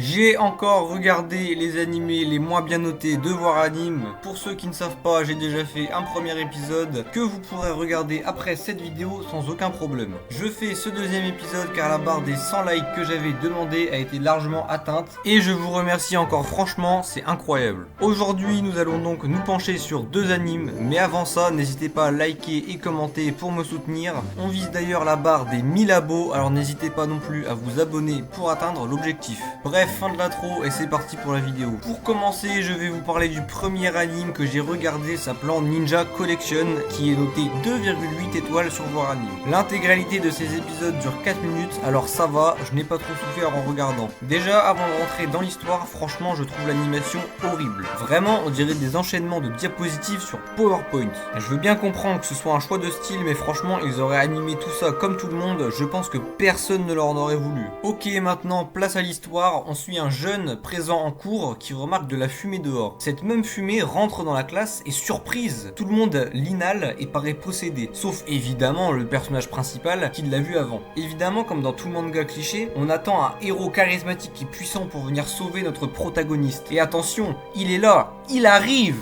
J'ai encore regardé les animés les moins bien notés de Voir Anime. Pour ceux qui ne savent pas, j'ai déjà fait un premier épisode que vous pourrez regarder après cette vidéo sans aucun problème. Je fais ce deuxième épisode car la barre des 100 likes que j'avais demandé a été largement atteinte et je vous remercie encore franchement, c'est incroyable. Aujourd'hui, nous allons donc nous pencher sur deux animes, mais avant ça, n'hésitez pas à liker et commenter pour me soutenir. On vise d'ailleurs la barre des 1000 abos, alors n'hésitez pas non plus à vous abonner pour atteindre l'objectif. Bref, fin de l'intro et c'est parti pour la vidéo. Pour commencer, je vais vous parler du premier anime que j'ai regardé s'appelant Ninja Collection, qui est noté 2,8 étoiles sur Voir Anime. L'intégralité de ces épisodes dure 4 minutes, alors ça va, je n'ai pas trop souffert en regardant. Déjà, avant de rentrer dans l'histoire, franchement, je trouve l'animation horrible. Vraiment, on dirait des enchaînements de diapositives sur PowerPoint. Je veux bien comprendre que ce soit un choix de style, mais franchement, ils auraient animé tout ça comme tout le monde, je pense que personne ne leur en aurait voulu. Ok, maintenant, place à l'histoire. On suit un jeune présent en cours qui remarque de la fumée dehors. Cette même fumée rentre dans la classe et surprise, tout le monde l'inhale et paraît possédé. Sauf évidemment le personnage principal qui l'a vu avant. Évidemment, comme dans tout manga cliché, on attend un héros charismatique et puissant pour venir sauver notre protagoniste. Et attention, il est là, il arrive!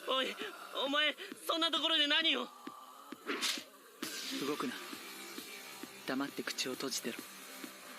おい、お前そんなところで何を。動くな。黙って口を閉じてろ。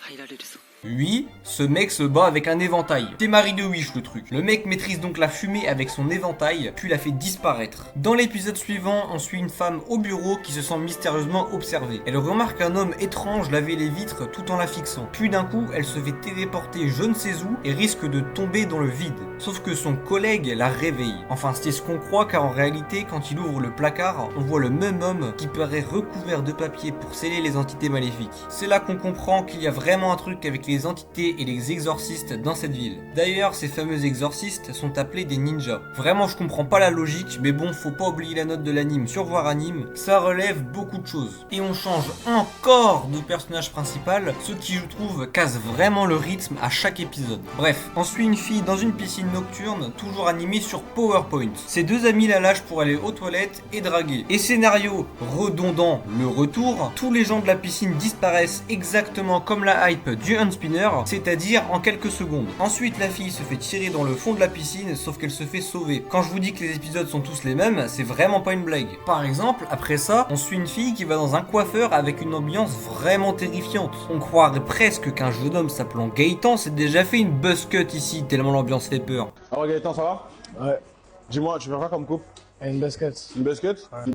入られるぞ。 Oui, ce mec se bat avec un éventail. C'est Marie de Wish le truc. Le mec maîtrise donc la fumée avec son éventail, puis la fait disparaître. Dans l'épisode suivant, on suit une femme au bureau qui se sent mystérieusement observée. Elle remarque un homme étrange laver les vitres tout en la fixant. Puis d'un coup, elle se fait téléporter je ne sais où et risque de tomber dans le vide. Sauf que son collègue la réveille. Enfin, c'est ce qu'on croit car en réalité, quand il ouvre le placard, on voit le même homme qui paraît recouvert de papier pour sceller les entités maléfiques. C'est là qu'on comprend qu'il y a vraiment un truc avec les entités et les exorcistes dans cette ville. D'ailleurs, ces fameux exorcistes sont appelés des ninjas. Vraiment, je comprends pas la logique, mais bon, faut pas oublier la note de l'anime sur Voir Anime, ça relève beaucoup de choses. Et on change encore de personnage principal, ce qui, je trouve, casse vraiment le rythme à chaque épisode. Bref, on suit une fille dans une piscine nocturne, toujours animée sur PowerPoint. Ses deux amis la lâchent pour aller aux toilettes et draguer. Et scénario redondant, le retour, tous les gens de la piscine disparaissent exactement comme la hype du Unspinner, c'est-à-dire en quelques secondes. Ensuite, la fille se fait tirer dans le fond de la piscine, sauf qu'elle se fait sauver. Quand je vous dis que les épisodes sont tous les mêmes, c'est vraiment pas une blague. Par exemple, après ça, on suit une fille qui va dans un coiffeur avec une ambiance vraiment terrifiante. On croirait presque qu'un jeune homme s'appelant Gaëtan s'est déjà fait une buzz cut ici, tellement l'ambiance fait peur. Ah ouais Gaëtan, ça va? Ouais, Dis-moi, tu fais quoi comme coupe? une basket. Une basket? Ouais.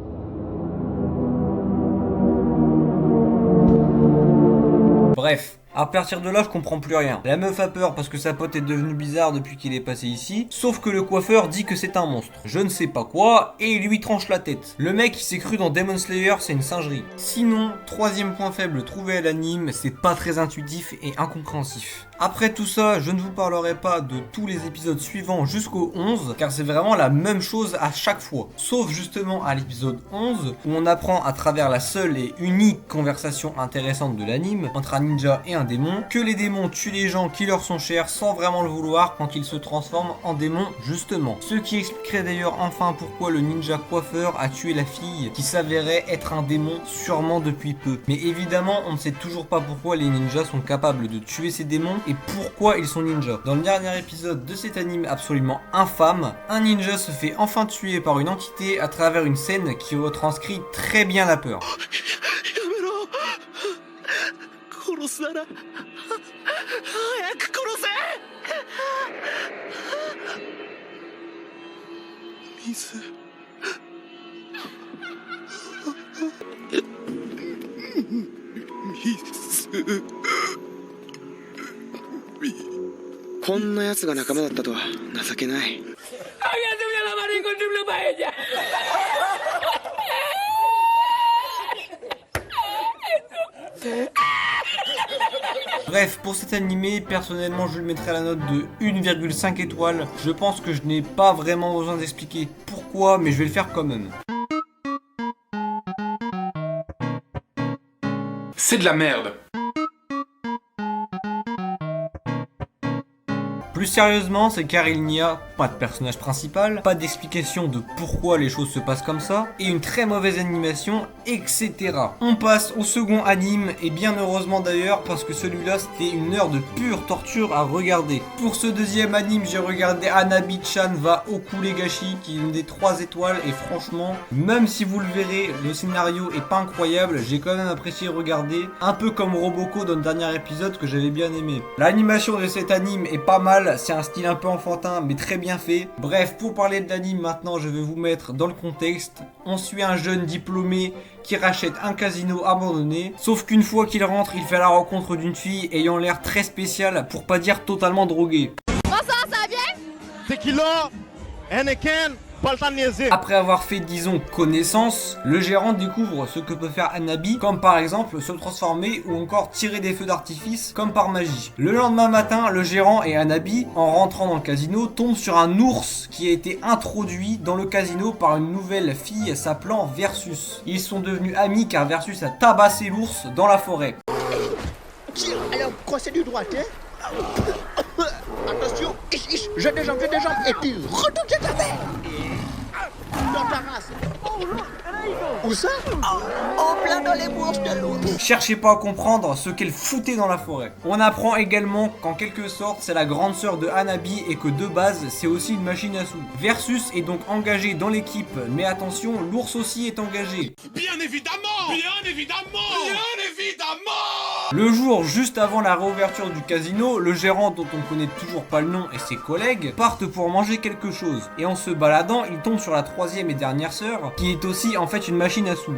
Bref, à partir de là, je comprends plus rien. La meuf a peur parce que sa pote est devenue bizarre depuis qu'il est passé ici, sauf que le coiffeur dit que c'est un monstre. Je ne sais pas quoi, et il lui tranche la tête. Le mec qui s'est cru dans Demon Slayer, c'est une singerie. Sinon, troisième point faible trouvé à l'anime, c'est pas très intuitif et incompréhensif. Après tout ça, je ne vous parlerai pas de tous les épisodes suivants jusqu'au 11, car c'est vraiment la même chose à chaque fois. Sauf justement à l'épisode 11, où on apprend à travers la seule et unique conversation intéressante de l'anime, entre un ninja et un démon, que les démons tuent les gens qui leur sont chers sans vraiment le vouloir quand ils se transforment en démons justement. Ce qui expliquerait d'ailleurs enfin pourquoi le ninja coiffeur a tué la fille qui s'avérait être un démon sûrement depuis peu. Mais évidemment, on ne sait toujours pas pourquoi les ninjas sont capables de tuer ces démons et pourquoi ils sont ninjas. Dans le dernier épisode de cet anime absolument infâme, un ninja se fait enfin tuer par une entité à travers une scène qui retranscrit très bien la peur. 殺すなら早く殺せ水こんな奴が仲間だったとは情けない。Bref, pour cet animé, personnellement je lui mettrai la note de 1,5 étoiles. Je pense que je n'ai pas vraiment besoin d'expliquer pourquoi, mais je vais le faire quand même. C'est de la merde. Plus sérieusement, c'est car il n'y a pas de personnage principal, pas d'explication de pourquoi les choses se passent comme ça, et une très mauvaise animation, etc. On passe au second anime, et bien heureusement d'ailleurs, parce que celui-là c'était une heure de pure torture à regarder. Pour ce deuxième anime, j'ai regardé Hanabi-chan va Okulegashi, qui est une des 3 étoiles, et franchement, même si vous le verrez, le scénario est pas incroyable, j'ai quand même apprécié regarder, un peu comme Roboko dans le dernier épisode que j'avais bien aimé. L'animation de cet anime est pas mal, c'est un style un peu enfantin, mais très bien fait. Bref, pour parler de l'anime maintenant, je vais vous mettre dans le contexte. On suit un jeune diplômé qui rachète un casino abandonné, sauf qu'une fois qu'il rentre, il fait la rencontre d'une fille ayant l'air très spéciale, pour pas dire totalement droguée. Bonsoir, ça va bien? Tequila, Henneken, pas le temps de niaiser. Après avoir fait, disons, connaissance, le gérant découvre ce que peut faire Hanabi, comme par exemple se transformer ou encore tirer des feux d'artifice, comme par magie. Le lendemain matin, le gérant et Hanabi, en rentrant dans le casino, tombent sur un ours qui a été introduit dans le casino par une nouvelle fille s'appelant Versus. Ils sont devenus amis car Versus a tabassé l'ours dans la forêt. Tiens, alors, croisez du droit, hein? Attention, j'ai des jambes, et puis retourne ta tête. Dans ta race. Où ça? En plein dans les bourses de l'autre. Cherchez pas à comprendre ce qu'elle foutait dans la forêt. On apprend également qu'en quelque sorte c'est la grande sœur de Hanabi et que de base c'est aussi une machine à sous. Versus est donc engagé dans l'équipe, mais attention, l'ours aussi est engagé. Bien évidemment! Bien évidemment! Bien évidemment! Le jour juste avant la réouverture du casino, le gérant dont on connaît toujours pas le nom et ses collègues partent pour manger quelque chose. Et en se baladant, ils tombent sur la troisième et dernière sœur, qui est aussi en fait une machine à sous.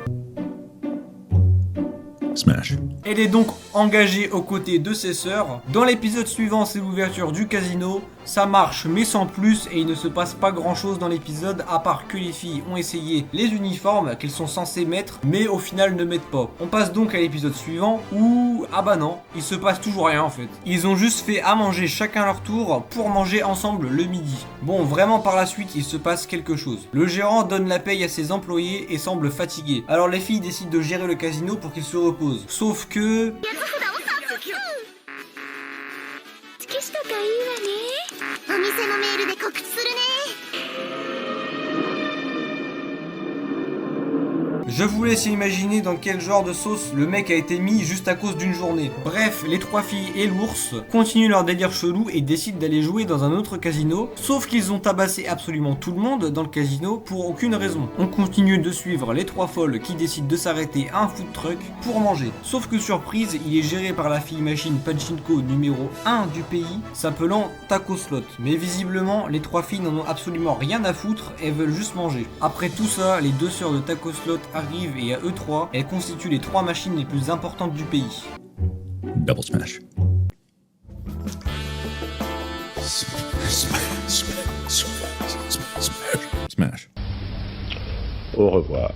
Smash. Elle est donc engagée aux côtés de ses sœurs. Dans l'épisode suivant, c'est l'ouverture du casino. Ça marche mais sans plus et il ne se passe pas grand chose dans l'épisode à part que les filles ont essayé les uniformes qu'elles sont censées mettre mais au final ne mettent pas. On passe donc à l'épisode suivant où, ah bah non, il se passe toujours rien en fait. Ils ont juste fait à manger chacun leur tour pour manger ensemble le midi. Bon, vraiment par la suite il se passe quelque chose. Le gérant donne la paye à ses employés et semble fatigué. Alors les filles décident de gérer le casino pour qu'ils se reposent. Sauf que... 月日とかいいわね。お店のメールで告知するね。 Je vous laisse imaginer dans quel genre de sauce le mec a été mis juste à cause d'une journée. Bref, les 3 filles et l'ours continuent leur délire chelou et décident d'aller jouer dans un autre casino, sauf qu'ils ont tabassé absolument tout le monde dans le casino pour aucune raison. On continue de suivre les 3 folles qui décident de s'arrêter à un food truck pour manger. Sauf que surprise, il est géré par la fille machine Pachinko numéro 1 du pays, s'appelant Taco Slot. Mais visiblement, les 3 filles n'en ont absolument rien à foutre, elles veulent juste manger. Après tout ça, les 2 sœurs de Taco Slot arrivent et à eux 3, elles constituent les 3 machines les plus importantes du pays. Double smash. Smash. Au revoir.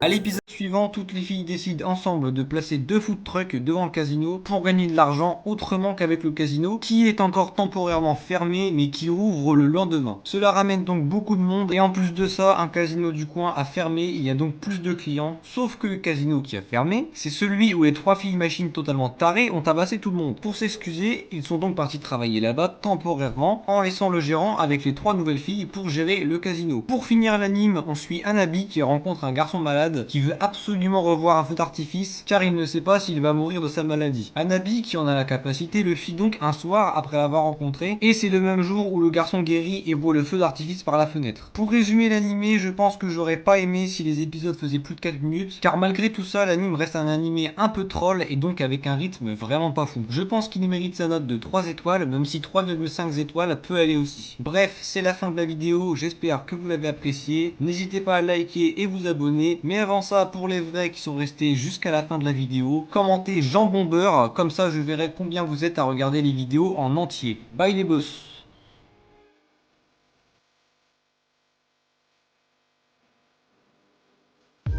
À l'épisode suivant, toutes les filles décident ensemble de placer 2 food trucks devant le casino pour gagner de l'argent autrement qu'avec le casino, qui est encore temporairement fermé mais qui rouvre le lendemain. Cela ramène donc beaucoup de monde et en plus de ça, un casino du coin a fermé, il y a donc plus de clients. Sauf que le casino qui a fermé, c'est celui où les 3 filles machines totalement tarées ont tabassé tout le monde. Pour s'excuser, ils sont donc partis travailler là-bas temporairement en laissant le gérant avec les 3 nouvelles filles pour gérer le casino. Pour finir l'anime, on suit Hanabi qui rencontre un garçon malade qui veut absolument revoir un feu d'artifice car il ne sait pas s'il va mourir de sa maladie. Hanabi, qui en a la capacité, le fit donc un soir après l'avoir rencontré et c'est le même jour où le garçon guérit et voit le feu d'artifice par la fenêtre. Pour résumer l'animé, je pense que j'aurais pas aimé si les épisodes faisaient plus de 4 minutes car malgré tout ça, l'anime reste un animé un peu troll et donc avec un rythme vraiment pas fou. Je pense qu'il mérite sa note de 3 étoiles, même si 3,5 étoiles peut aller aussi. Bref, c'est la fin de la vidéo, j'espère que vous l'avez apprécié. N'hésitez pas à liker et vous abonner, mais avant ça, pour les vrais qui sont restés jusqu'à la fin de la vidéo, commentez jambon beurre, comme ça je verrai combien vous êtes à regarder les vidéos en entier. Bye les boss.